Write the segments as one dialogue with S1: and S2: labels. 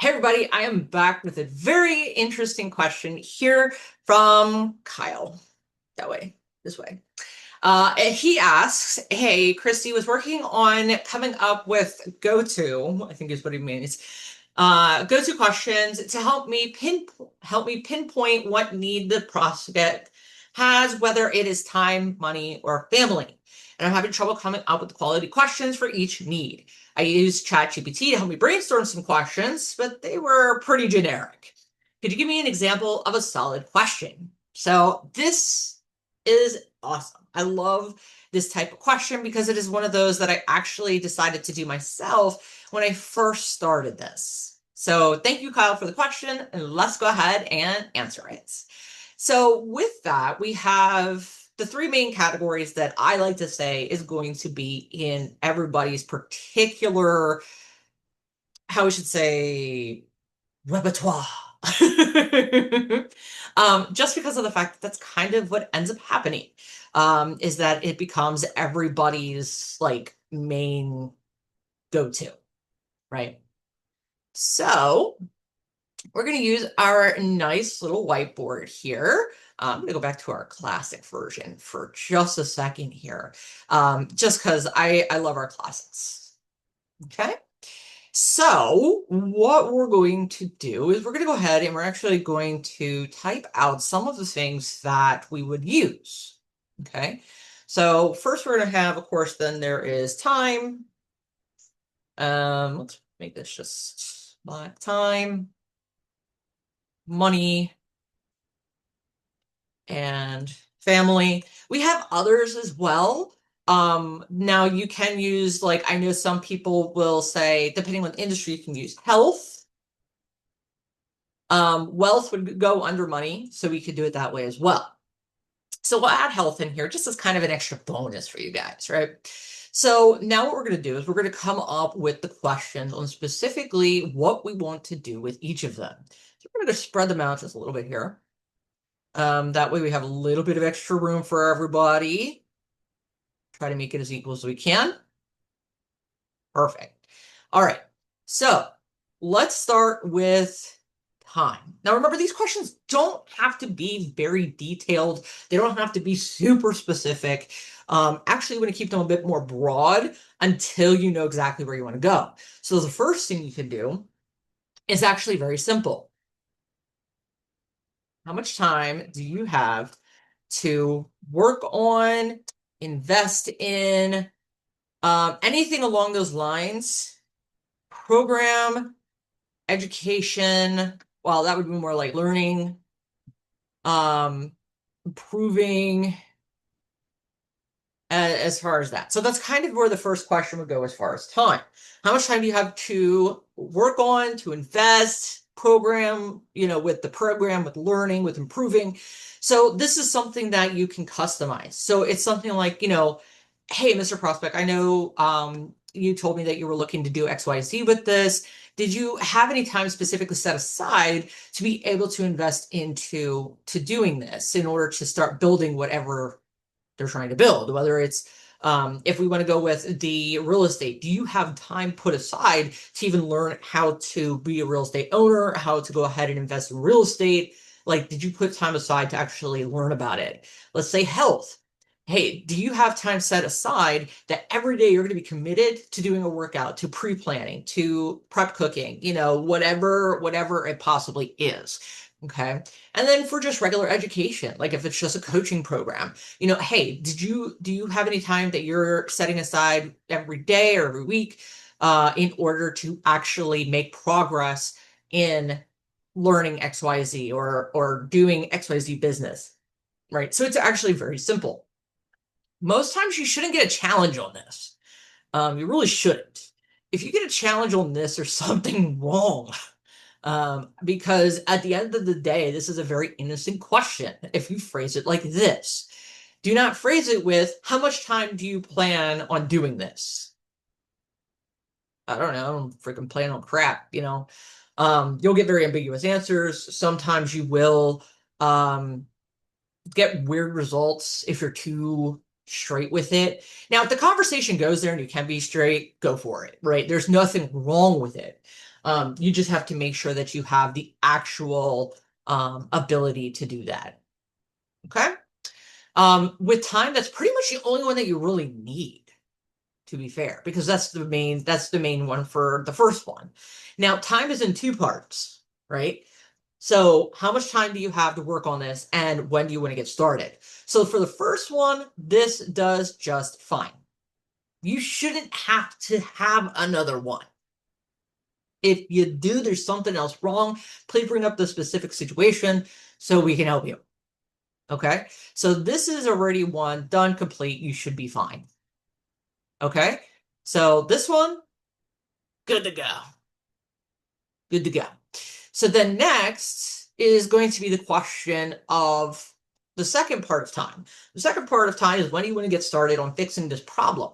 S1: Hey everybody, I am back with a very interesting question here from Kyle. That way, this way. And he asks, hey, Christy was working on coming up with go-to, I think is what he means, go-to questions to help me pinpoint what need the prospect has, whether it is time, money, or family. And I'm having trouble coming up with quality questions for each need. I used ChatGPT to help me brainstorm some questions, but they were pretty generic. Could you give me an example of a solid question? So this is awesome. I love this type of question because it is one of those that I actually decided to do myself when I first started this. So thank you, Kyle, for the question, and let's go ahead and answer it. So with that, we have the three main categories that I like to say is going to be in everybody's particular, how we should say, repertoire. Just because of the fact that that's kind of what ends up happening, is that it becomes everybody's like main go-to, right? So we're going to use our nice little whiteboard here. I'm going to go back to our classic version for just a second here, just because I love our classics. Okay. So what we're going to do is we're going to go ahead and we're actually going to type out some of the things that we would use. Okay. So first we're going to have, of course, then there is time. Let's make this just black time, money, and family. We have others as well. Now you can use, like, I know some people will say, depending on the industry, you can use health. Wealth would go under money, so we could do it that way as well. So we'll add health in here just as kind of an extra bonus for you guys, right? So now what we're going to do is we're going to come up with the questions on specifically what we want to do with each of them. So we're going to spread them out just a little bit here. That way we have a little bit of extra room for everybody. Try to make it as equal as we can. Perfect. All right. So let's start with time. Now, remember, these questions don't have to be very detailed. They don't have to be super specific. Actually, we're going to keep them a bit more broad until you know exactly where you want to go. So the first thing you can do is actually very simple. How much time do you have to work on, invest in, anything along those lines? Program, education, well, that would be more like learning, improving, as far as that. So that's kind of where the first question would go as far as time. How much time do you have to work on, to invest, program, with the program, with learning, with improving? So this is something that you can customize. So it's something like, hey, Mr. Prospect, I know you told me that you were looking to do XYZ with this. Did you have any time specifically set aside to be able to invest into doing this in order to start building whatever they're trying to build? Whether it's, if we want to go with the real estate, do you have time put aside to even learn how to be a real estate owner, how to go ahead and invest in real estate? Like, did you put time aside to actually learn about it? Let's say health. Hey, do you have time set aside that every day you're going to be committed to doing a workout, to pre-planning, to prep cooking, whatever it possibly is? Okay. And then for just regular education, like if it's just a coaching program, hey, do you have any time that you're setting aside every day or every week in order to actually make progress in learning XYZ or doing XYZ business, right? So it's actually very simple. Most times you shouldn't get a challenge on this. You really shouldn't. If you get a challenge on this, there's something wrong. Because at the end of the day, this is a very innocent question if you phrase it like this. Do not phrase it with, how much time do you plan on doing this? I don't know, I'm freaking plan on crap, You'll get very ambiguous answers. Sometimes you will get weird results if you're too straight with it. Now, if the conversation goes there and you can be straight, go for it, right? There's nothing wrong with it. You just have to make sure that you have the actual ability to do that. Okay. With time, that's pretty much the only one that you really need, to be fair, because that's the main one for the first one. Now, time is in two parts, right? So how much time do you have to work on this, and when do you want to get started? So for the first one, this does just fine. You shouldn't have to have another one. If you do, there's something else wrong. Please bring up the specific situation so we can help you. Okay, so this is already one done, complete. You should be fine. Okay, so this one, good to go. Good to go. So then next is going to be the question of the second part of time. The second part of time is when do you want to get started on fixing this problem?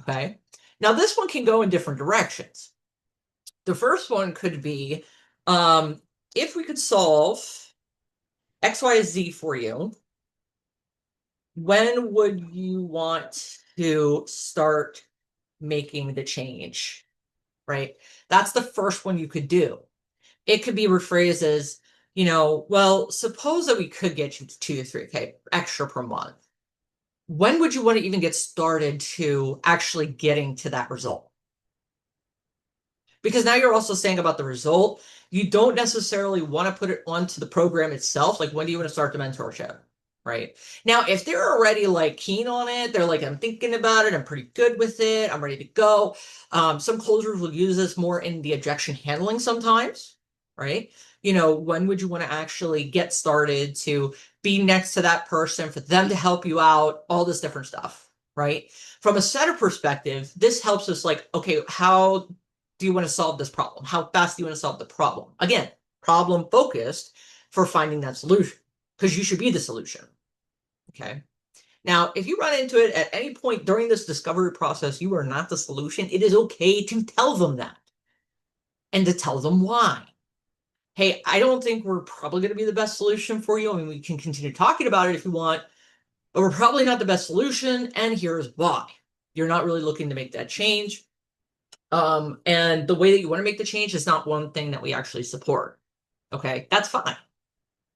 S1: Okay, now this one can go in different directions. The first one could be if we could solve X, Y, Z for you, when would you want to start making the change, right? That's the first one you could do. It could be rephrased as, well, suppose that we could get you to 2 to 3K extra per month. When would you want to even get started to actually getting to that result? Because now you're also saying about the result, you don't necessarily want to put it onto the program itself. Like, when do you want to start the mentorship? Right. Now, if they're already like keen on it, they're like, I'm thinking about it, I'm pretty good with it, I'm ready to go. Some closers will use this more in the objection handling sometimes, right? When would you want to actually get started to be next to that person, for them to help you out, all this different stuff, right? From a setter perspective, this helps us like, okay, how do you want to solve this problem? How fast do you want to solve the problem? Again, problem focused for finding that solution, because you should be the solution. Okay. Now, if you run into it at any point during this discovery process, you are not the solution, it is okay to tell them that and to tell them why. Hey, I don't think we're probably going to be the best solution for you. I mean, we can continue talking about it if you want, but we're probably not the best solution, and here's why. You're not really looking to make that change. And the way that you want to make the change is not one thing that we actually support. Okay, that's fine.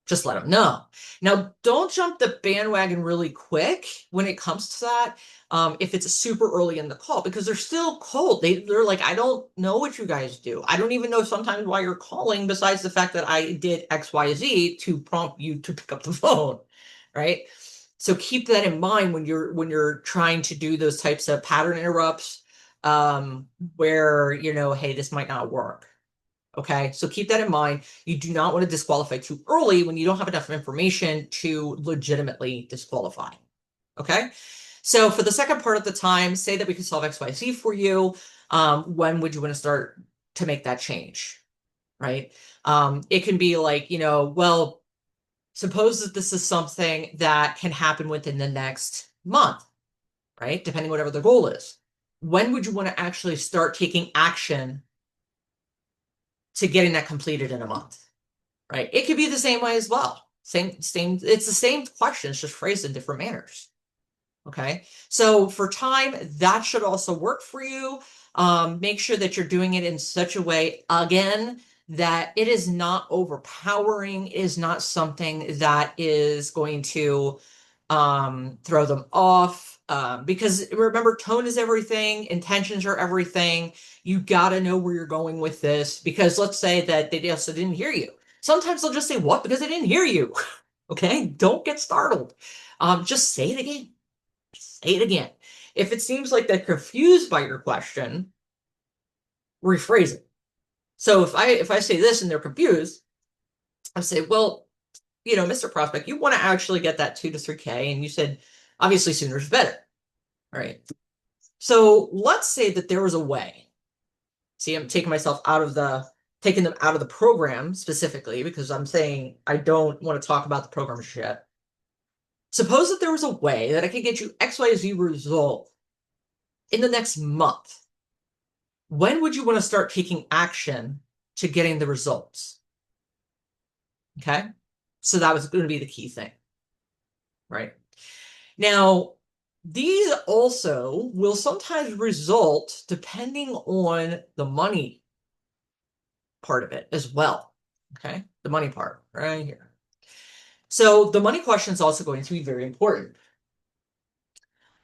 S1: Just let them know. Now, don't jump the bandwagon really quick when it comes to that. If it's super early in the call, because they're still cold. They're like, I don't know what you guys do. I don't even know sometimes why you're calling, besides the fact that I did X, Y, Z to prompt you to pick up the phone, right? So keep that in mind when you're trying to do those types of pattern interrupts, where hey, this might not work. Okay, so keep that in mind. You do not want to disqualify too early when you don't have enough information to legitimately disqualify. Okay, so for the second part of the time, say that we can solve XYZ for you. When would you want to start to make that change? Right? It can be like, well, suppose that this is something that can happen within the next month, right? Depending whatever the goal is. When would you want to actually start taking action to getting that completed in a month, right? It could be the same way as well. Same, it's the same question, it's just phrased in different manners. Okay, so for time, that should also work for you. Make sure that you're doing it in such a way, again, that it is not overpowering, it is not something that is going to throw them off. Because remember, tone is everything, intentions are everything. You got to know where you're going with this, because let's say that they also didn't hear you. Sometimes they'll just say, what? Because they didn't hear you. Okay, don't get startled. Just say it again. Say it again. If it seems like they're confused by your question, rephrase it. So if I say this and they're confused, I say, well, Mr. Prospect, you want to actually get that 2 to 3K, and you said obviously sooner is better. All right. So let's say that there was a way. See, I'm taking them out of the program specifically, because I'm saying I don't want to talk about the program yet. Suppose that there was a way that I could get you XYZ result in the next month. When would you want to start taking action to getting the results? Okay. So that was going to be the key thing, right? Now, these also will sometimes result, depending on the money part of it as well. Okay, the money part right here. So the money question is also going to be very important.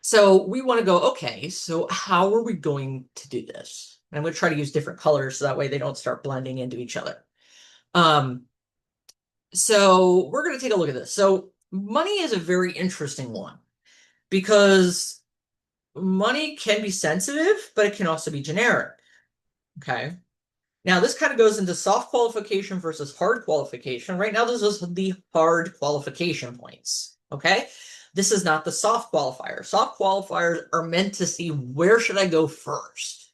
S1: So we want to go, okay, so how are we going to do this? And I'm going to try to use different colors so that way they don't start blending into each other. Um, so we're going to take a look at this. So money is a very interesting one because money can be sensitive, but it can also be generic. Okay. Now this kind of goes into soft qualification versus hard qualification. Right now, this is the hard qualification points. Okay. This is not the soft qualifier. Soft qualifiers are meant to see where should I go first.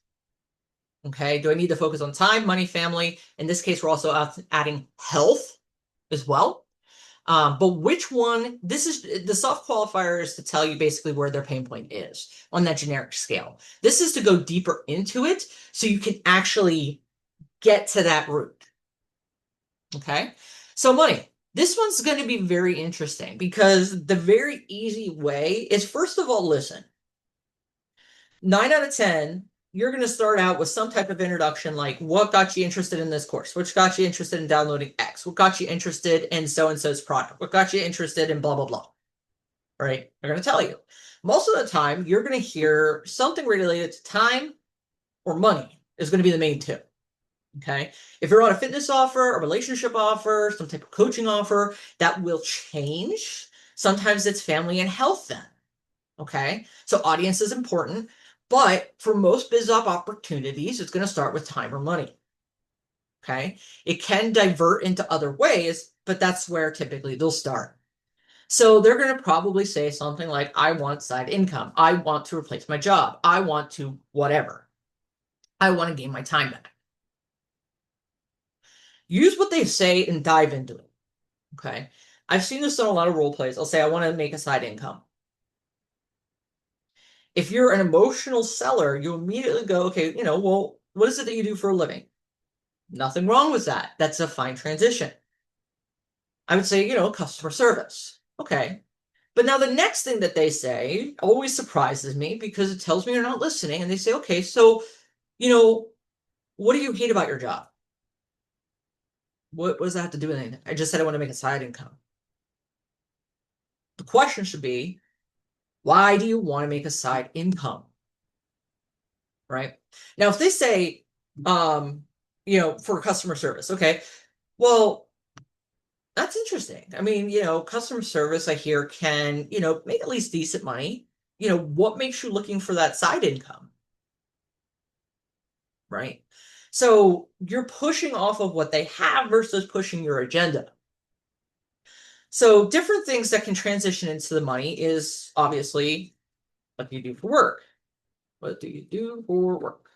S1: Okay. Do I need to focus on time, money, family? In this case, we're also adding health as well. But which one, this is the soft qualifier is to tell you basically where their pain point is on that generic scale. This is to go deeper into it so you can actually get to that root. Okay. So money, this one's going to be very interesting because the very easy way is first of all, listen, 9 out of 10, you're going to start out with some type of introduction like what got you interested in this course, which got you interested in downloading X, what got you interested in so-and-so's product, what got you interested in blah, blah, blah. Right? They're going to tell you. Most of the time, you're going to hear something related to time or money is going to be the main two. Okay. If you're on a fitness offer, a relationship offer, some type of coaching offer, that will change. Sometimes it's family and health then. Okay. So audience is important. But for most biz op opportunities, it's going to start with time or money. Okay. It can divert into other ways, but that's where typically they'll start. So they're going to probably say something like, I want side income. I want to replace my job. I want to whatever. I want to gain my time back. Use what they say and dive into it. Okay. I've seen this in a lot of role plays. I'll say, I want to make a side income. If you're an emotional seller, you immediately go, okay, well, what is it that you do for a living? Nothing wrong with that. That's a fine transition. I would say, customer service. Okay. But now the next thing that they say always surprises me because it tells me you're not listening. And they say, okay, so, what do you hate about your job? What does that have to do with anything? I just said I want to make a side income. The question should be, why do you want to make a side income? Right? Now, if they say, for customer service, okay, well, that's interesting. I mean, customer service, I hear, can, make at least decent money. What makes you looking for that side income? Right? So you're pushing off of what they have versus pushing your agenda. So different things that can transition into the money is obviously what do you do for work? What do you do for work?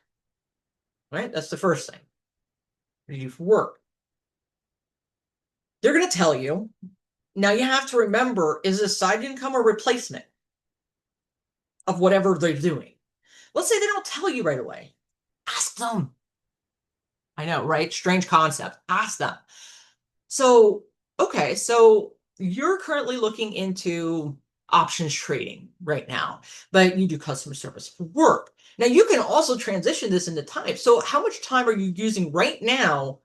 S1: Right? That's the first thing. What do you do for work? They're going to tell you. Now you have to remember, is a side income a replacement of whatever they're doing? Let's say they don't tell you right away. Ask them. I know, right? Strange concept. Ask them. So, okay, so you're currently looking into options trading right now, but you do customer service for work. Now you can also transition this into time. So how much time are you using right now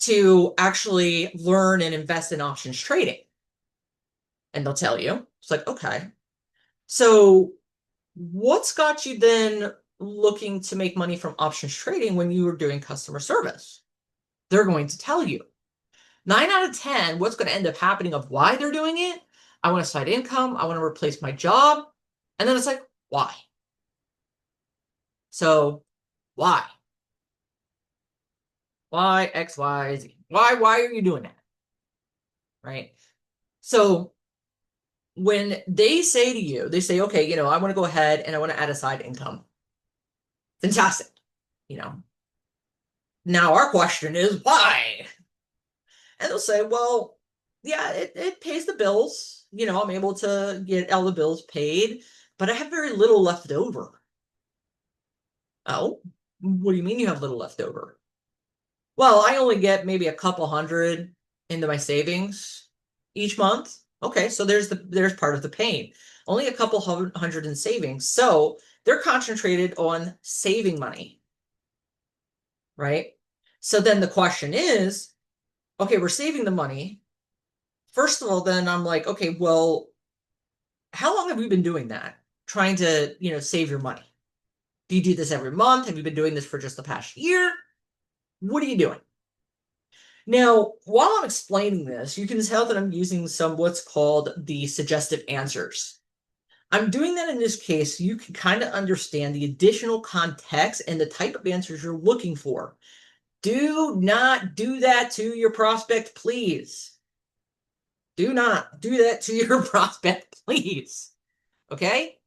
S1: to actually learn and invest in options trading? And they'll tell you. It's like, okay. So what's got you then looking to make money from options trading when you were doing customer service? They're going to tell you. 9 out of 10, what's going to end up happening of why they're doing it? I want a side income. I want to replace my job. And then it's like, why? So why? Why X, Y, Z? Why are you doing that? Right? So when they say to you, they say, okay, I want to go ahead and I want to add a side income. Fantastic. Now our question is why? And they'll say, well, yeah, it pays the bills. I'm able to get all the bills paid, but I have very little left over. Oh, what do you mean you have little left over? Well, I only get maybe a couple hundred into my savings each month. Okay, so there's part of the pain. Only a couple hundred in savings. So they're concentrated on saving money, right? So then the question is, okay, we're saving the money. First of all, then I'm like, okay, well, how long have we been doing that? Trying to, save your money. Do you do this every month? Have you been doing this for just the past year? What are you doing? Now, while I'm explaining this, you can tell that I'm using some what's called the suggestive answers. I'm doing that in this case so you can kind of understand the additional context and the type of answers you're looking for. Do not do that to your prospect, please. Do not do that to your prospect, please. Okay?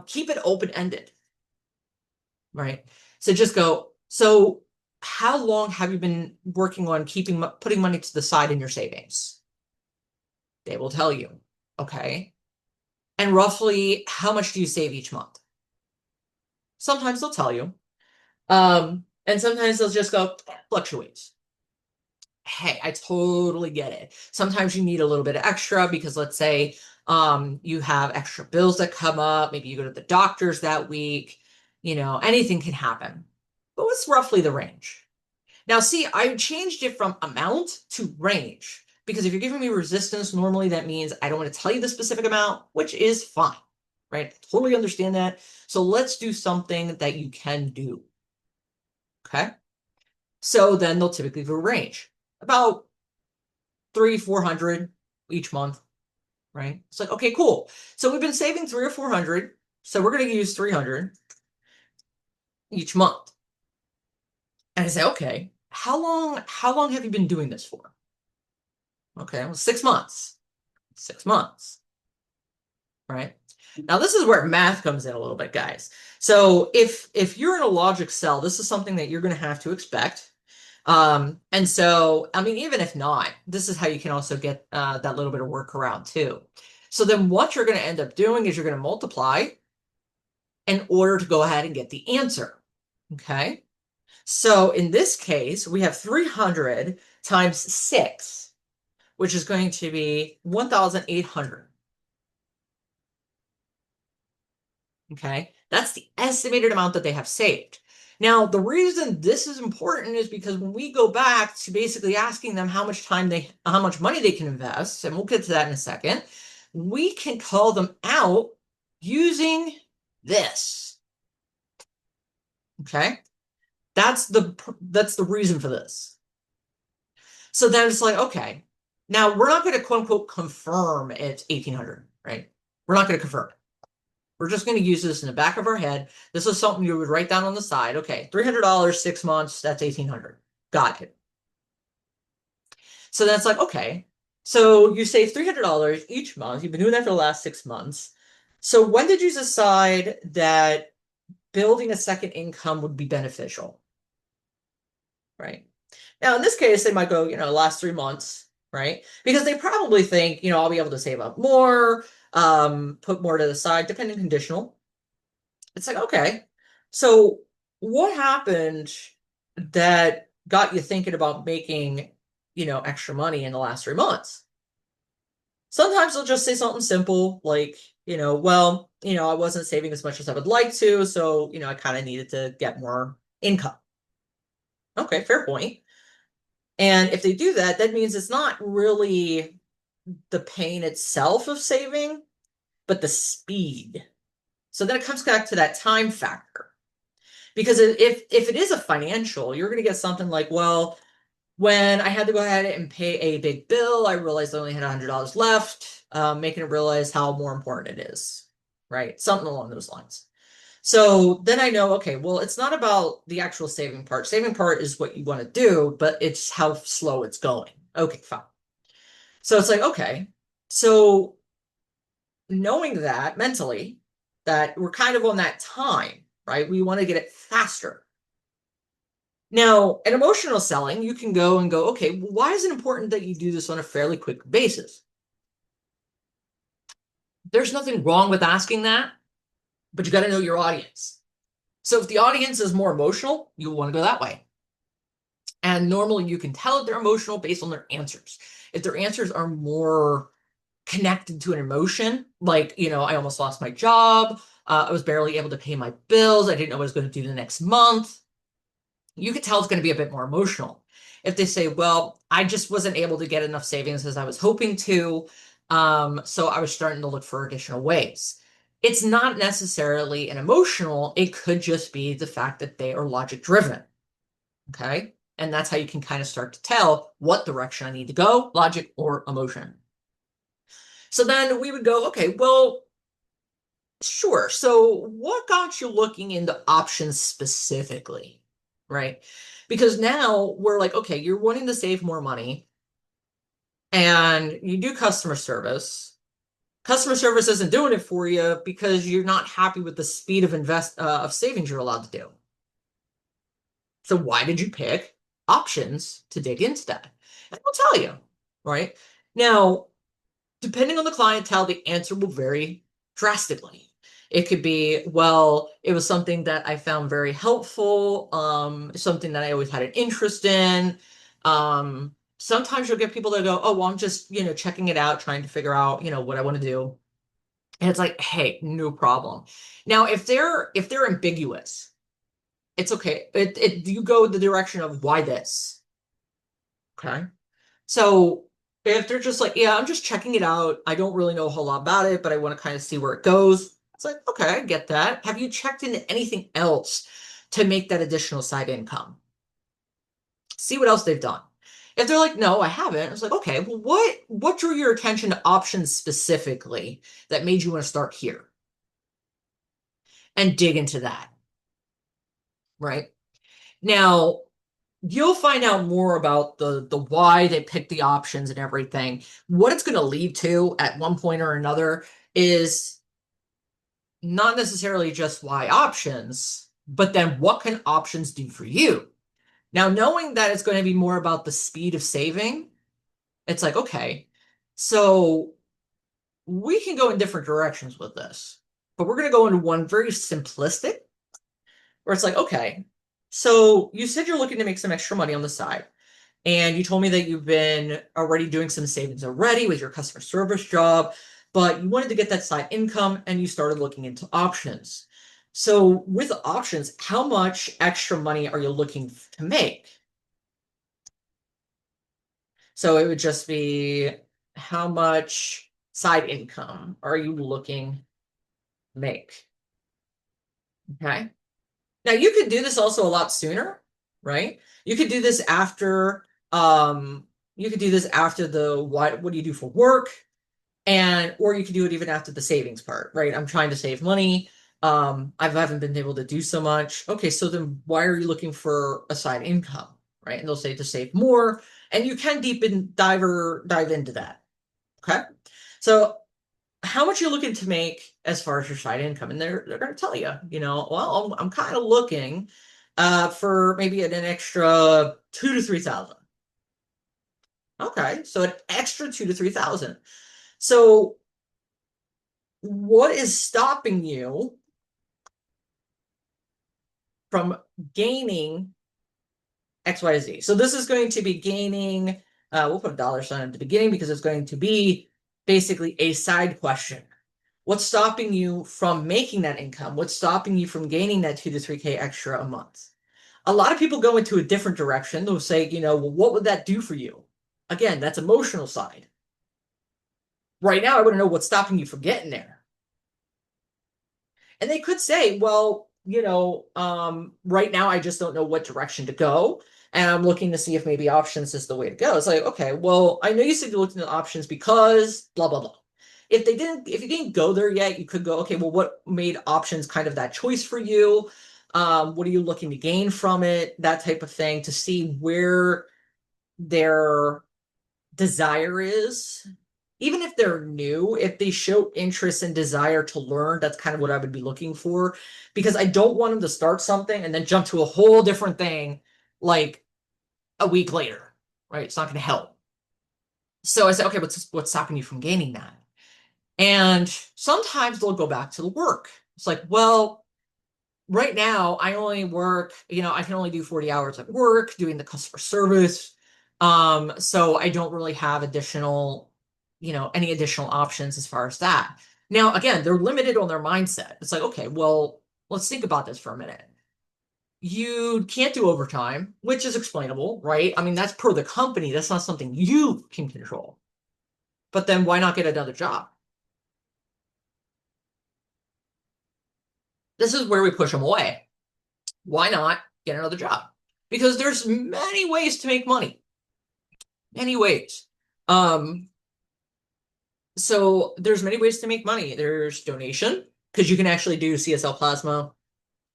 S1: Keep it open-ended, right? So just go, so how long have you been working on putting money to the side in your savings? They will tell you. Okay. And roughly how much do you save each month? Sometimes they'll tell you. And sometimes they'll just go, fluctuates. Hey, I totally get it. Sometimes you need a little bit of extra because let's say you have extra bills that come up, maybe you go to the doctor's that week, anything can happen. But what's roughly the range? Now, see, I changed it from amount to range because if you're giving me resistance, normally that means I don't want to tell you the specific amount, which is fine, right? I totally understand that. So let's do something that you can do. Okay. So then they'll typically do a range about 300-400 each month, right? It's like, okay, cool. So we've been saving 300 or 400. So we're going to use 300 each month. And I say, okay, how long have you been doing this for? Okay, well, 6 months. 6 months, right? Now this is where math comes in a little bit, guys. So if you're in a logic cell, this is something that you're going to have to expect. And so, I mean, even if not, this is how you can also get that little bit of workaround too. So then what you're going to end up doing is you're going to multiply in order to go ahead and get the answer. Okay. So in this case, we have 300 times 6, which is going to be 1,800. Okay. That's the estimated amount that they have saved. Now, the reason this is important is because when we go back to basically asking them how much money they can invest, and we'll get to that in a second, we can call them out using this. Okay? That's the reason for this. So then it's like, okay, now we're not going to quote unquote confirm it's 1,800, right? We're not going to confirm it. We're just going to use this in the back of our head. This is something you would write down on the side. Okay, $300, 6 months, that's 1,800. Got it. So that's like, okay. So you save $300 each month. You've been doing that for the last 6 months. So when did you decide that building a second income would be beneficial? Right. Now, in this case, they might go, last 3 months, right? Because they probably think, I'll be able to save up more, put more to the side, depending conditional. It's like, okay, so what happened that got you thinking about making, extra money in the last 3 months? Sometimes they'll just say something simple like, well, I wasn't saving as much as I would like to, so, I kind of needed to get more income. Okay, fair point. And if they do that, that means it's not really the pain itself of saving, but the speed. So then it comes back to that time factor. Because if it is a financial, you're going to get something like, well, when I had to go ahead and pay a big bill, I realized I only had $100 left, making it realize how more important it is, right? Something along those lines. So then I know, okay, well, it's not about the actual saving part. Saving part is what you want to do, but it's how slow it's going. Okay, fine. So it's like, okay, so knowing that mentally, that we're kind of on that time, right? We want to get it faster. Now, in emotional selling, you can go and go, okay, why is it important that you do this on a fairly quick basis? There's nothing wrong with asking that, but you got to know your audience. So if the audience is more emotional, you'll want to go that way. And normally you can tell if they're emotional based on their answers. If their answers are more connected to an emotion, like, I almost lost my job, I was barely able to pay my bills, I didn't know what I was going to do the next month, You could tell it's going to be a bit more emotional. If they say, well, I just wasn't able to get enough savings as I was hoping to, so I was starting to look for additional ways. It's not necessarily an emotional, it could just be the fact that they are logic driven. Okay. And that's how you can kind of start to tell what direction I need to go, logic or emotion. So then we would go, okay, well, sure. So what got you looking into options specifically? Right? Because now we're like, okay, you're wanting to save more money and you do customer service. Customer service isn't doing it for you because you're not happy with the speed of of savings you're allowed to do. So why did you pick options to dig into that? And I'll tell you, right? Now, depending on the clientele, the answer will vary drastically. It could be, well, it was something that I found very helpful, something that I always had an interest in. Sometimes you'll get people that go, oh, well, I'm just, checking it out, trying to figure out, what I want to do. And it's like, hey, no problem. Now, if they're ambiguous, it's okay. You go the direction of why this. Okay. So if they're just like, yeah, I'm just checking it out. I don't really know a whole lot about it, but I want to kind of see where it goes. It's like, okay, I get that. Have you checked into anything else to make that additional side income? See what else they've done. If they're like, no, I haven't, it's like, okay, well, what drew your attention to options specifically that made you want to start here and dig into that, right? Now, you'll find out more about the why they picked the options and everything. What it's going to lead to at one point or another is not necessarily just why options, but then what can options do for you? Now, knowing that it's going to be more about the speed of saving, it's like, okay, so we can go in different directions with this, but we're going to go into one very simplistic where it's like, okay, so you said you're looking to make some extra money on the side. And you told me that you've been already doing some savings already with your customer service job, but you wanted to get that side income and you started looking into options. So with options, how much extra money are you looking to make? So it would just be how much side income are you looking to make? Okay. Now you could do this also a lot sooner, right? You could do this after you could do this after the what do you do for work? And or you could do it even after the savings part, right? I'm trying to save money. I haven't been able to do so much. Okay, so then why are you looking for a side income, right? And they'll say to save more, and you can dive into that. Okay, so how much you're looking to make as far as your side income, and they're going to tell you, well, I'm kind of looking for maybe an extra 2 to 3 thousand. Okay, so an extra 2 to 3 thousand. So what is stopping you from gaining X, Y, Z? So this is going to be gaining, we'll put a dollar sign at the beginning because it's going to be basically a side question. What's stopping you from making that income? What's stopping you from gaining that 2 to 3K extra a month? A lot of people go into a different direction. They'll say, well, what would that do for you? Again, that's emotional side. Right now, I want to know what's stopping you from getting there. And they could say, well, right now I just don't know what direction to go. And I'm looking to see if maybe options is the way to go. It's like, okay, well, I know you said you looked into options because blah, blah, blah. If you didn't go there yet, you could go, okay, well, what made options kind of that choice for you? What are you looking to gain from it? That type of thing to see where their desire is. Even if they're new, if they show interest and desire to learn, that's kind of what I would be looking for. Because I don't want them to start something and then jump to a whole different thing like a week later, right? It's not going to help. So I said, okay, what's stopping you from gaining that? And sometimes they'll go back to the work. It's like, well, right now I only work, I can only do 40 hours at work doing the customer service. So I don't really have any additional options as far as that. Now, again, they're limited on their mindset. It's like, okay, well, let's think about this for a minute. You can't do overtime, which is explainable, right? I mean, that's per the company. That's not something you can control. But then why not get another job? This is where we push them away. Why not get another job? Because there's many ways to make money. Many ways. Um, so there's many ways to make money. There's donation, because you can actually do CSL plasma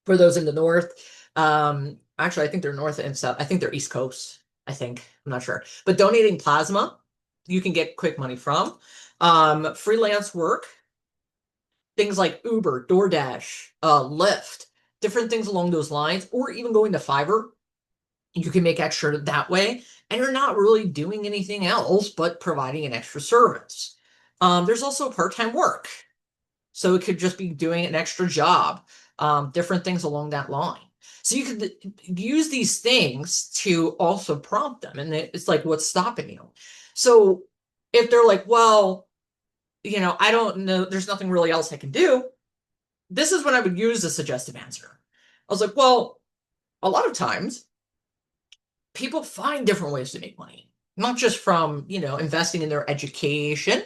S1: for those in the north. Actually, I think they're north and south. I think they're East Coast. I think. I'm not sure. But donating plasma, you can get quick money from. Freelance work, things like Uber, DoorDash, Lyft, different things along those lines, or even going to Fiverr. You can make extra that way, and you're not really doing anything else but providing an extra service. There's also part-time work. So it could just be doing an extra job, different things along that line. So you could use these things to also prompt them. And it's like, what's stopping you? So if they're like, well, I don't know, there's nothing really else I can do. This is when I would use a suggestive answer. I was like, well, a lot of times people find different ways to make money, not just from, investing in their education,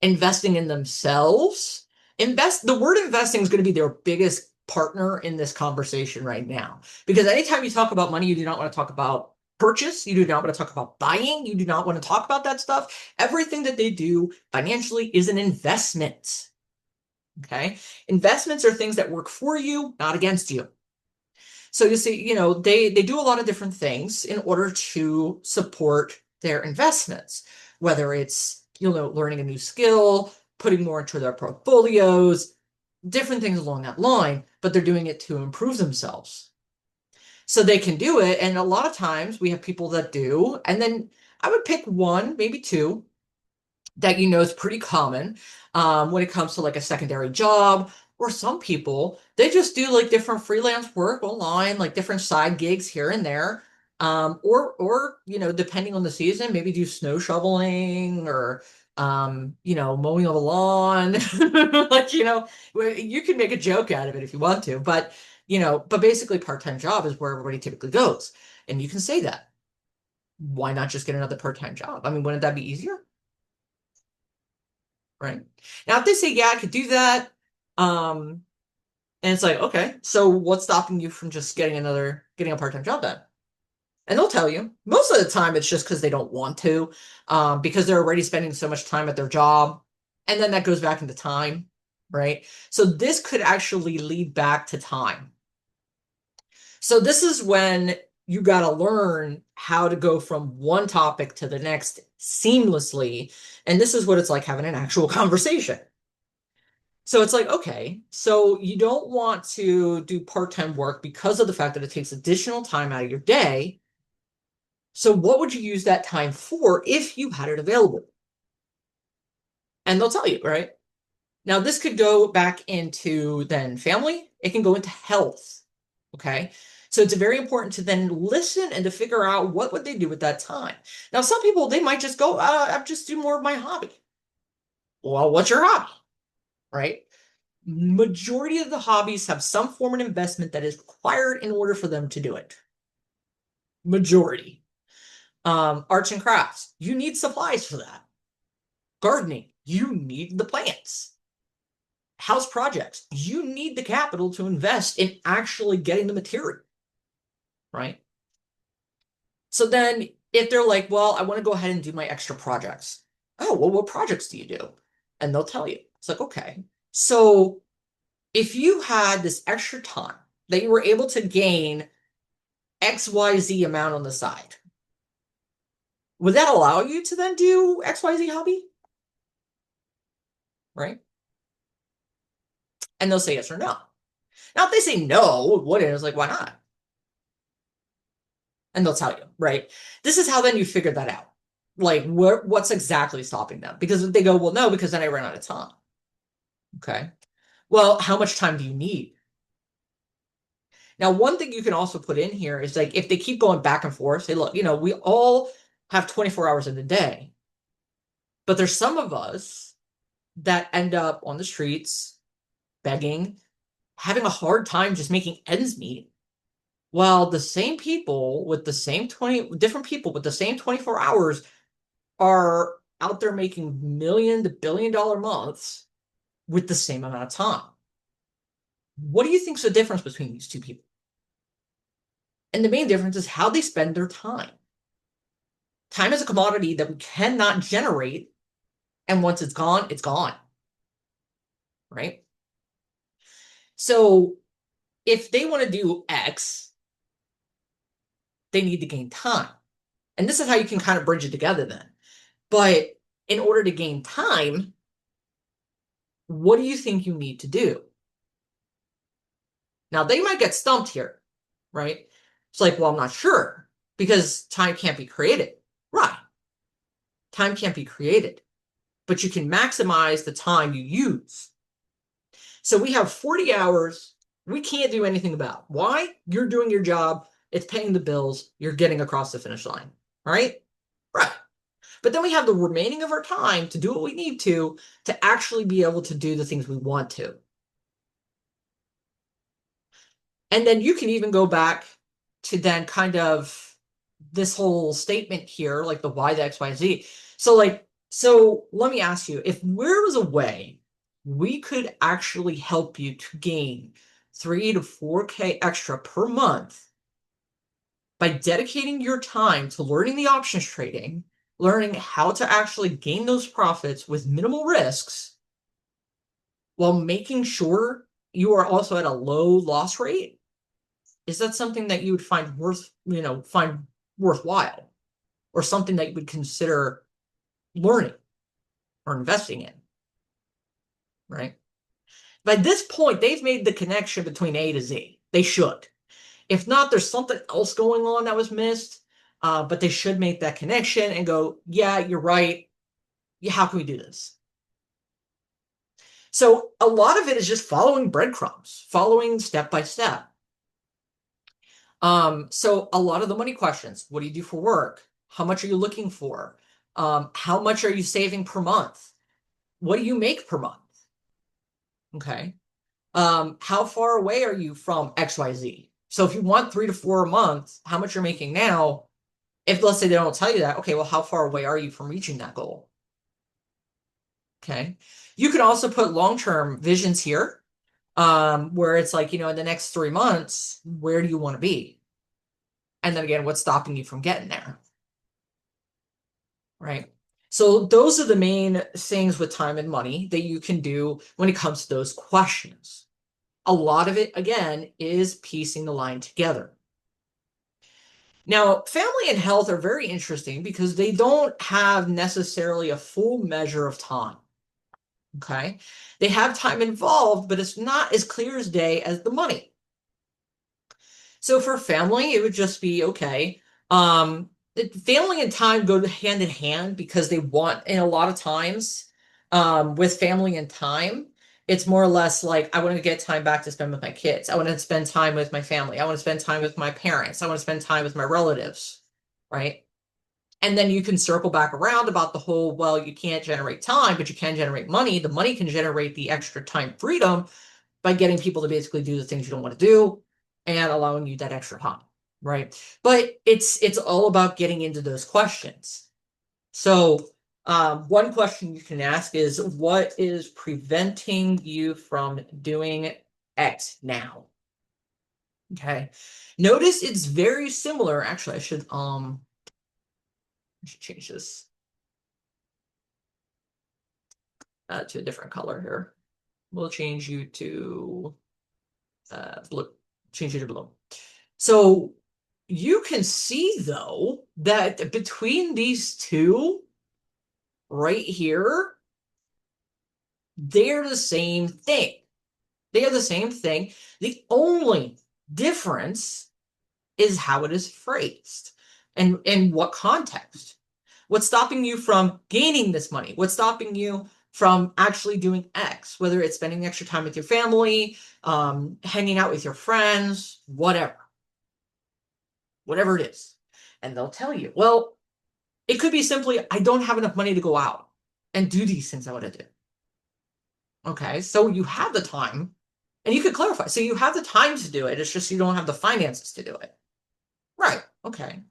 S1: investing in themselves. The word investing is going to be their biggest partner in this conversation right now. Because anytime you talk about money, you do not want to talk about purchase. You do not want to talk about buying. You do not want to talk about that stuff. Everything that they do financially is an investment. Okay. Investments are things that work for you, not against you. So you see, they do a lot of different things in order to support their investments, whether it's, learning a new skill, putting more into their portfolios, different things along that line, but they're doing it to improve themselves. So they can do it. And a lot of times we have people that do, and then I would pick one, maybe two, that is pretty common when it comes to like a secondary job. Or some people, they just do like different freelance work online, like different side gigs here and there. Or depending on the season, maybe do snow shoveling or mowing of a lawn. Like, you can make a joke out of it if you want to, but basically part-time job is where everybody typically goes. And you can say that. Why not just get another part-time job? I mean, wouldn't that be easier? Right. Now, if they say, yeah, I could do that, and it's like, okay, so what's stopping you from just getting a part-time job then? And they'll tell you. Most of the time, it's just because they don't want to, because they're already spending so much time at their job. And then that goes back into time, right? So this could actually lead back to time. So this is when you got to learn how to go from one topic to the next seamlessly. And this is what it's like having an actual conversation. So it's like, okay, so you don't want to do part-time work because of the fact that it takes additional time out of your day. So what would you use that time for if you had it available? And they'll tell you, right? Now, this could go back into then family. It can go into health. Okay. So it's very important to then listen and to figure out what would they do with that time. Now, some people, they might just go, I'll just do more of my hobby. Well, what's your hobby? Right? Majority of the hobbies have some form of investment that is required in order for them to do it. Majority. Arts and crafts, you need supplies for that. Gardening, you need the plants. House projects, you need the capital to invest in actually getting the material, right? So then if they're like, well, I want to go ahead and do my extra projects. Oh, well, what projects do you do? And they'll tell you. It's like, okay. So if you had this extra time that you were able to gain XYZ amount on the side, would that allow you to then do XYZ hobby? Right? And they'll say yes or no. Now, if they say no, it wouldn't, it's like, why not? And they'll tell you, right? This is how then you figure that out. Like, what's exactly stopping them? Because if they go, well, no, because then I ran out of time. Okay. Well, how much time do you need? Now, one thing you can also put in here is like, if they keep going back and forth, say, look, we all have 24 hours in a day, but there's some of us that end up on the streets begging, having a hard time just making ends meet. While the same people with the same 20 different people with the same 24 hours are out there making million to billion dollar months with the same amount of time. What do you think is the difference between these two people? And the main difference is how they spend their time. Time is a commodity that we cannot generate, and once it's gone, right? So if they want to do X, they need to gain time. And this is how you can kind of bridge it together then. But in order to gain time, what do you think you need to do? Now, they might get stumped here, right? It's like, well, I'm not sure because time can't be created. Right. Time can't be created, but you can maximize the time you use. So we have 40 hours. We can't do anything about. Why? You're doing your job. It's paying the bills. You're getting across the finish line, right? Right. But then we have the remaining of our time to do what we need to actually be able to do the things we want to. And then you can even go back to then kind of this whole statement here, like the Y, the X, Y, Z. So let me ask you, if there was a way we could actually help you to gain 3 to 4K extra per month by dedicating your time to learning the options trading, learning how to actually gain those profits with minimal risks, while making sure you are also at a low loss rate, is that something that you would find worthwhile, or something that you would consider learning or investing in, right? By this point, they've made the connection between A to Z. They should. If not, there's something else going on that was missed, but they should make that connection and go, yeah, you're right. Yeah, how can we do this? So a lot of it is just following breadcrumbs, following step by step. So a lot of the money questions: what do you do for work? How much are you looking for? How much are you saving per month? What do you make per month? Okay. How far away are you from XYZ? So if you want 3 to 4 a month, how much you're making now, if let's say they don't tell you that, okay, well, how far away are you from reaching that goal? Okay. You can also put long-term visions here, where it's like, in the next 3 months, where do you want to be? And then again, what's stopping you from getting there? Right. So those are the main things with time and money that you can do when it comes to those questions. A lot of it, again, is piecing the line together. Now, family and health are very interesting because they don't have necessarily a full measure of time. Okay. They have time involved, but it's not as clear as day as the money. So for family, it would just be okay. Family and time go hand in hand because they want, and a lot of times, with family and time, it's more or less like I want to get time back to spend with my kids. I want to spend time with my family. I want to spend time with my parents. I want to spend time with my relatives, right? And then you can circle back around about the whole, well, you can't generate time, but you can generate money. The money can generate the extra time freedom by getting people to basically do the things you don't want to do and allowing you that extra time, right? But it's all about getting into those questions. So one question you can ask is, what is preventing you from doing X now? Okay. Notice it's very similar. Actually, I should change this to a different color here. We'll change you to blue. Change it to blue. So you can see, though, that between these two right here, they're the same thing. They are the same thing. The only difference is how it is phrased and in what context. What's stopping you from gaining this money? What's stopping you from actually doing X, whether it's spending extra time with your family, hanging out with your friends, whatever it is. And they'll tell you, well, it could be simply, I don't have enough money to go out and do these things I want to do. Okay, so you have the time And you could clarify. So you have the time to do it. It's just you don't have the finances to do it. Right. Okay.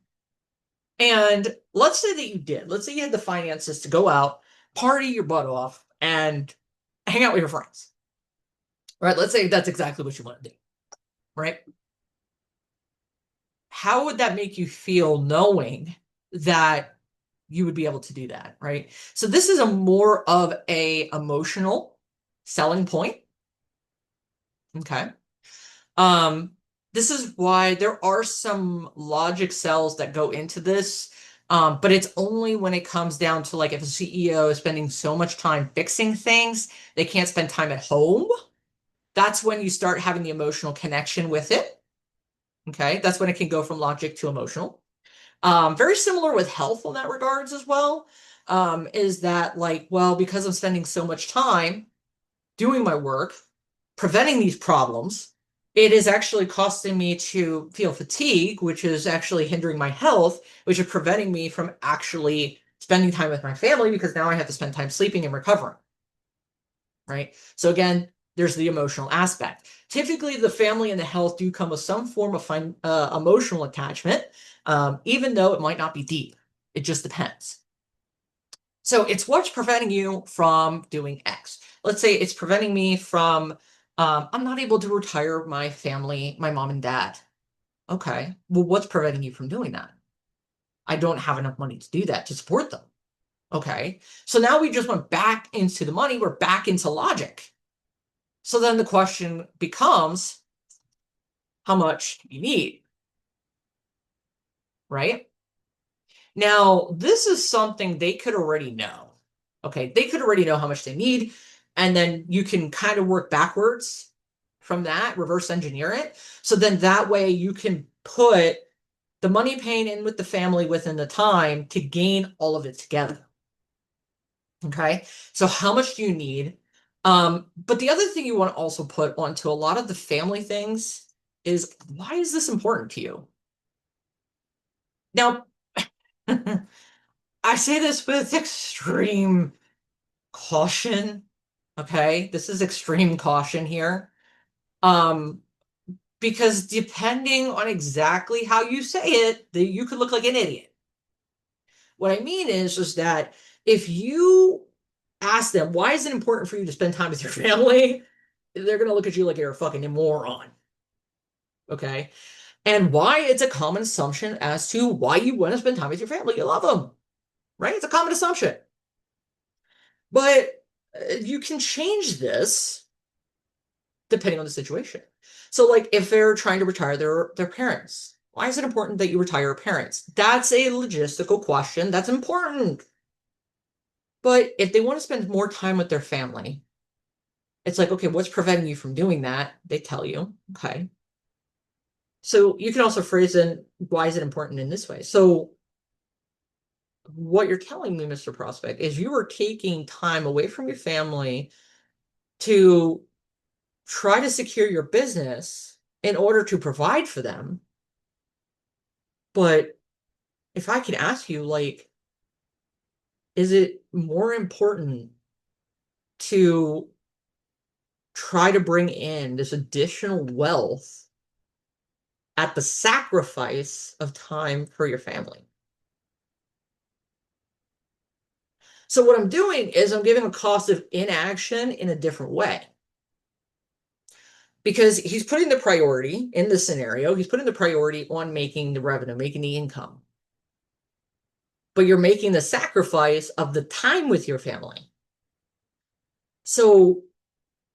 S1: And let's say that you did. Let's say you had the finances to go out, party your butt off, and hang out with your friends. Right? Let's say that's exactly what you want to do. Right? How would that make you feel knowing that you would be able to do that? Right? So this is a more of a emotional selling point. Okay. Um, this is why there are some logic cells that go into this. But it's only when it comes down to like if a CEO is spending so much time fixing things, they can't spend time at home. That's when you start having the emotional connection with it. Okay, that's when it can go from logic to emotional. Very similar with health in that regards as well. Is that like, well, because I'm spending so much time doing my work, preventing these problems, it is actually costing me to feel fatigue, which is actually hindering my health, which is preventing me from actually spending time with my family because now I have to spend time sleeping and recovering. Right. So again, there's the emotional aspect. Typically, the family and the health do come with some form of emotional attachment, even though it might not be deep. It just depends. So it's what's preventing you from doing X. Let's say it's preventing me from, I'm not able to retire my family, my mom and dad. Okay. Well, what's preventing you from doing that? I don't have enough money to do that to support them. Okay. So now we just went back into the money. We're back into logic. So then the question becomes, how much do you need? Right? Now, this is something they could already know. Okay, they could already know how much they need, and then you can kind of work backwards from that, reverse engineer it. So then that way you can put the money paying in with the family within the time to gain all of it together. Okay, so how much do you need? But the other thing you want to also put onto a lot of the family things is why is this important to you? Now, I say this with extreme caution. Okay, this is extreme caution here. Um, because depending on exactly how you say it, you could look like an idiot. What I mean is that if you ask them, why is it important for you to spend time with your family? They're gonna look at you like you're a fucking moron. Okay. And why it's a common assumption as to why you want to spend time with your family. You love them, right? It's a common assumption. But you can change this depending on the situation. So, like, if they're trying to retire their parents, why is it important that you retire parents? That's a logistical question. That's important. But if they want to spend more time with their family, it's like, okay, what's preventing you from doing that? They tell you. Okay. So you can also phrase in why is it important in this way? So what you're telling me, Mr. Prospect, is you are taking time away from your family to try to secure your business in order to provide for them. But if I could ask you, like, is it more important to try to bring in this additional wealth at the sacrifice of time for your family? So what I'm doing is I'm giving a cost of inaction in a different way. Because he's putting the priority in this scenario, he's putting the priority on making the revenue, making the income. But you're making the sacrifice of the time with your family. So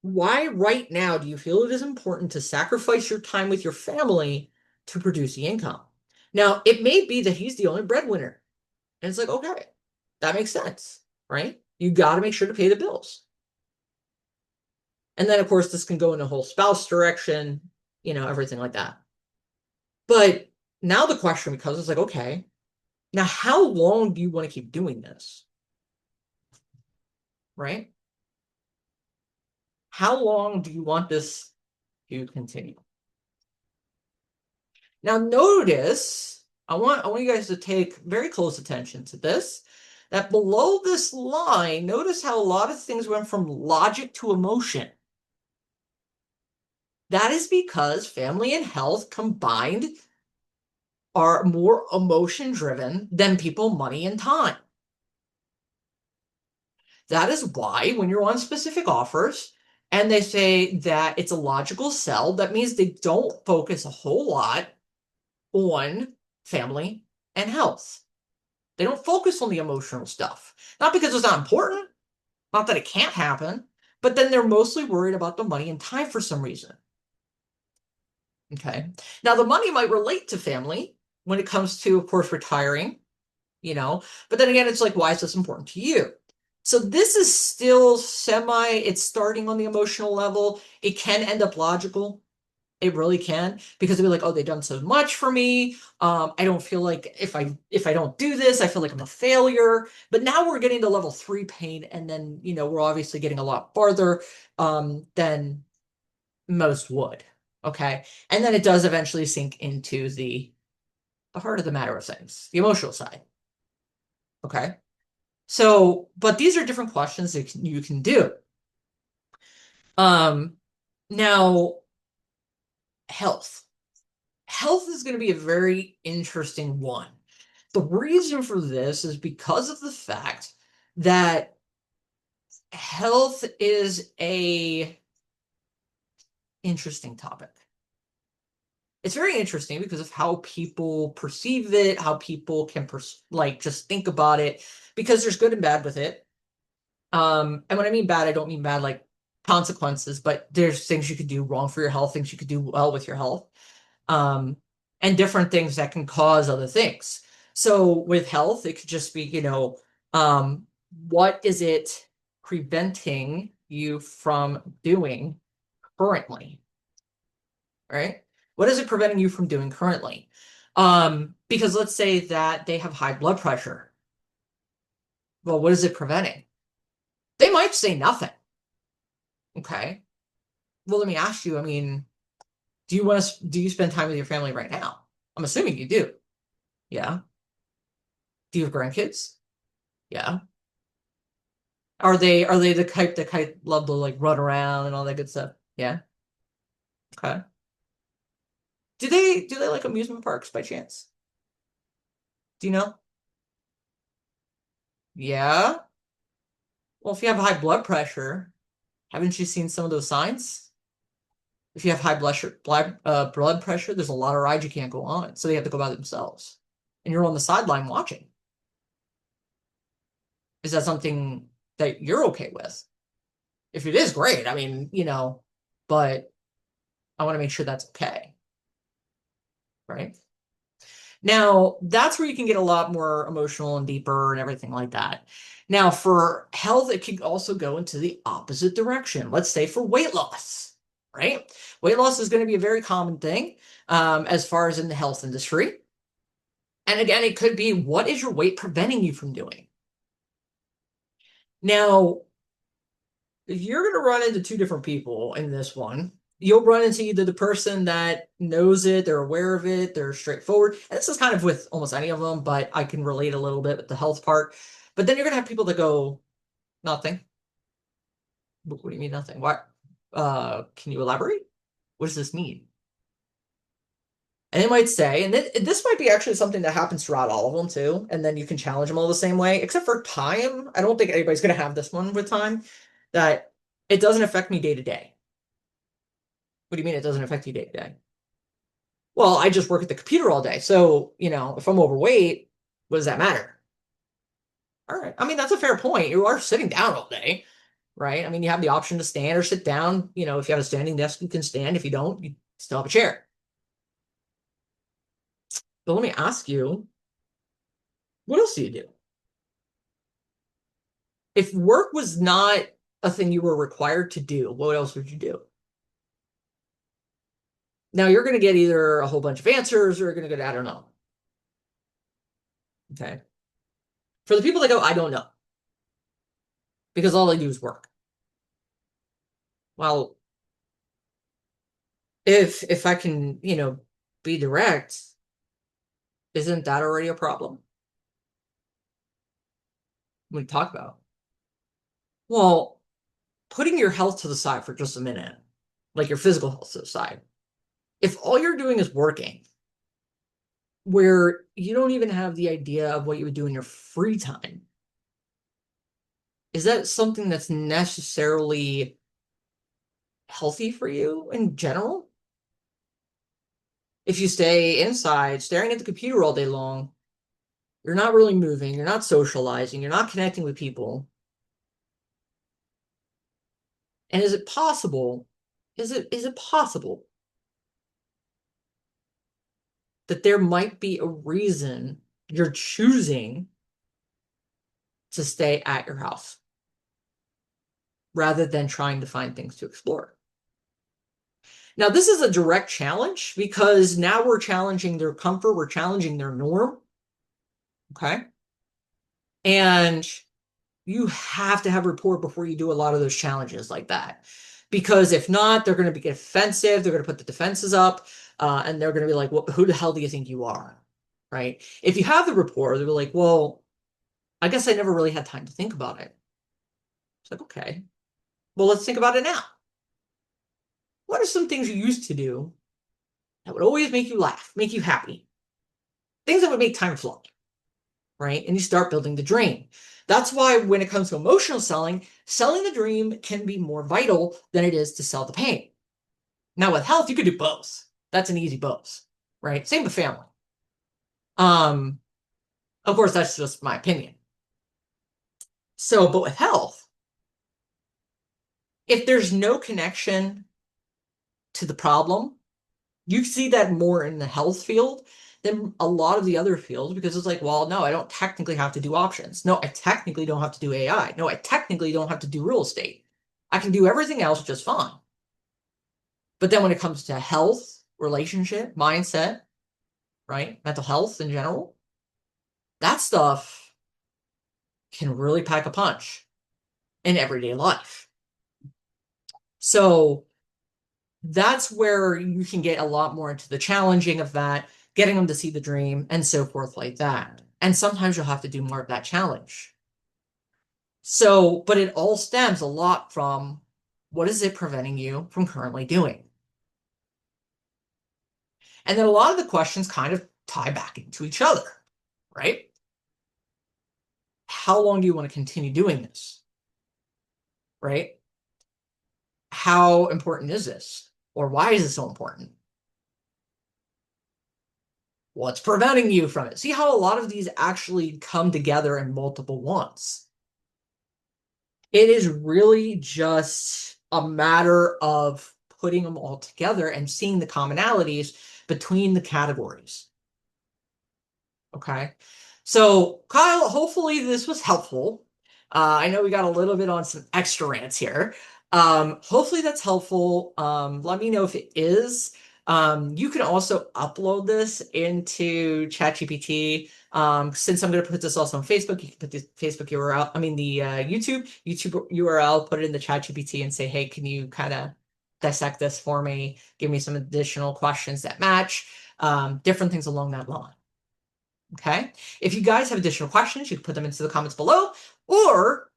S1: why right now do you feel it is important to sacrifice your time with your family to produce the income? Now, it may be that he's the only breadwinner. And it's like, okay, that makes sense, right? You got to make sure to pay the bills. And then, of course, this can go in a whole spouse direction, everything like that. But now the question becomes, it's like, okay, now how long do you want to keep doing this? Right? How long do you want this to continue? Now notice, I want you guys to take very close attention to this, that below this line, notice how a lot of things went from logic to emotion. That is because family and health combined are more emotion driven than people, money, and time. That is why when you're on specific offers and they say that it's a logical sell, that means they don't focus a whole lot on family and health. They don't focus on the emotional stuff. Not because it's not important, not that it can't happen, but then they're mostly worried about the money and time for some reason. Okay. Now, the money might relate to family when it comes to, of course, retiring, but then again, it's like, why is this important to you? So this is still it's starting on the emotional level. It can end up logical. It really can, because they'll be like, oh, they've done so much for me. I don't feel like if I don't do this, I feel like I'm a failure. But now we're getting to level 3 pain, and then we're obviously getting a lot farther than most would. Okay. And then it does eventually sink into the heart of the matter of things, the emotional side. Okay. So, but these are different questions that you can do. Um, Now, health. Health is going to be a very interesting one. The reason for this is because of the fact that health is a interesting topic. It's very interesting because of how people perceive it, how people can just think about it, because there's good and bad with it. And when I mean bad, I don't mean bad like consequences, but there's things you could do wrong for your health, things you could do well with your health, um, and different things that can cause other things. So with health, it could just be, what is it preventing you from doing currently, right? What is it preventing you from doing currently? Because let's say that they have high blood pressure. Well, what is it preventing? They might say nothing. Okay. Well, let me ask you, I mean, do you spend time with your family right now? I'm assuming you do. Yeah. Do you have grandkids? Yeah. Are they the type that love to like run around and all that good stuff? Yeah. Okay. Do they like amusement parks by chance? Do you know? Yeah. Well, if you have high blood pressure, haven't you seen some of those signs? If you have high blood pressure, there's a lot of rides you can't go on, so they have to go by themselves, and you're on the sideline watching. Is that something that you're okay with? If it is, great. I mean, but I want to make sure that's okay, right? Now, that's where you can get a lot more emotional and deeper and everything like that. Now, for health, it can also go into the opposite direction. Let's say for weight loss, right? Weight loss is going to be a very common thing as far as in the health industry. And again, it could be, what is your weight preventing you from doing? Now, you're going to run into two different people in this one. You'll run into either the person that knows it, they're aware of it, they're straightforward. And this is kind of with almost any of them, but I can relate a little bit with the health part. But then you're going to have people that go, nothing. What do you mean nothing? What? Can you elaborate? What does this mean? And they might say, and this might be actually something that happens throughout all of them too, and then you can challenge them all the same way, except for time. I don't think anybody's going to have this one with time, that it doesn't affect me day to day. What do you mean it doesn't affect you day to day? Well, I just work at the computer all day. So, if I'm overweight, what does that matter? All right. I mean, that's a fair point. You are sitting down all day, right? I mean, you have the option to stand or sit down. If you have a standing desk, you can stand. If you don't, you still have a chair. But let me ask you, what else do you do? If work was not a thing you were required to do, what else would you do? Now you're going to get either a whole bunch of answers or you're going to get, I don't know. Okay. For the people that go, I don't know, because all they do is work. Well, if I can, be direct, isn't that already a problem? We talk about. Well, putting your health to the side for just a minute. like your physical health side. If all you're doing is working, where you don't even have the idea of what you would do in your free time, is that something that's necessarily healthy for you in general? If you stay inside staring at the computer all day long, you're not really moving, you're not socializing, you're not connecting with people. And is it possible, is it possible that there might be a reason you're choosing to stay at your house rather than trying to find things to explore? Now, this is a direct challenge because now we're challenging their comfort, we're challenging their norm. Okay. And you have to have rapport before you do a lot of those challenges like that. Because if not, they're going to get offensive, they're going to put the defenses up, and they're going to be like, well, who the hell do you think you are? Right? If you have the rapport, they're like, well, I guess I never really had time to think about it. It's like, okay, well, let's think about it now. What are some things you used to do that would always make you laugh, make you happy? Things that would make time fly, right? And you start building the dream. That's why when it comes to emotional selling, selling the dream can be more vital than it is to sell the pain. Now with health, you could do both. That's an easy both, right? Same with family. Um, of course, that's just my opinion. So, but with health, if there's no connection to the problem, you see that more in the health field than a lot of the other fields because it's like, well, no, I don't technically have to do options. No, I technically don't have to do AI. No, I technically don't have to do real estate. I can do everything else just fine. But then when it comes to health, relationship, mindset, right? Mental health in general, that stuff can really pack a punch in everyday life. So that's where you can get a lot more into the challenging of that, getting them to see the dream and so forth like that. And sometimes you'll have to do more of that challenge. So, but it all stems a lot from what is it preventing you from currently doing? And then a lot of the questions kind of tie back into each other, right? How long do you want to continue doing this? Right? How important is this? Or why is it so important? What's preventing you from it? See how a lot of these actually come together in multiple ones. It is really just a matter of putting them all together and seeing the commonalities between the categories. Okay. So, Kyle, hopefully this was helpful. I know we got a little bit on some extra rants here. Hopefully that's helpful. Let me know if it is. You can also upload this into ChatGPT. Since I'm going to put this also on Facebook, you can put the Facebook URL, I mean the YouTube URL, put it in the ChatGPT and say, hey, can you kind of dissect this for me? Give me some additional questions that match, different things along that line. Okay. If you guys have additional questions, you can put them into the comments below, or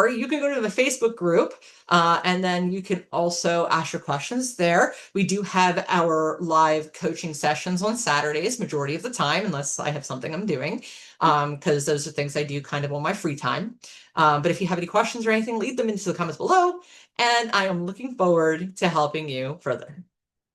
S1: you can go to the Facebook group, and then you can also ask your questions there. We do have our live coaching sessions on Saturdays, majority of the time, unless I have something I'm doing, because those are things I do kind of on my free time. But if you have any questions or anything, leave them into the comments below, and I am looking forward to helping you further.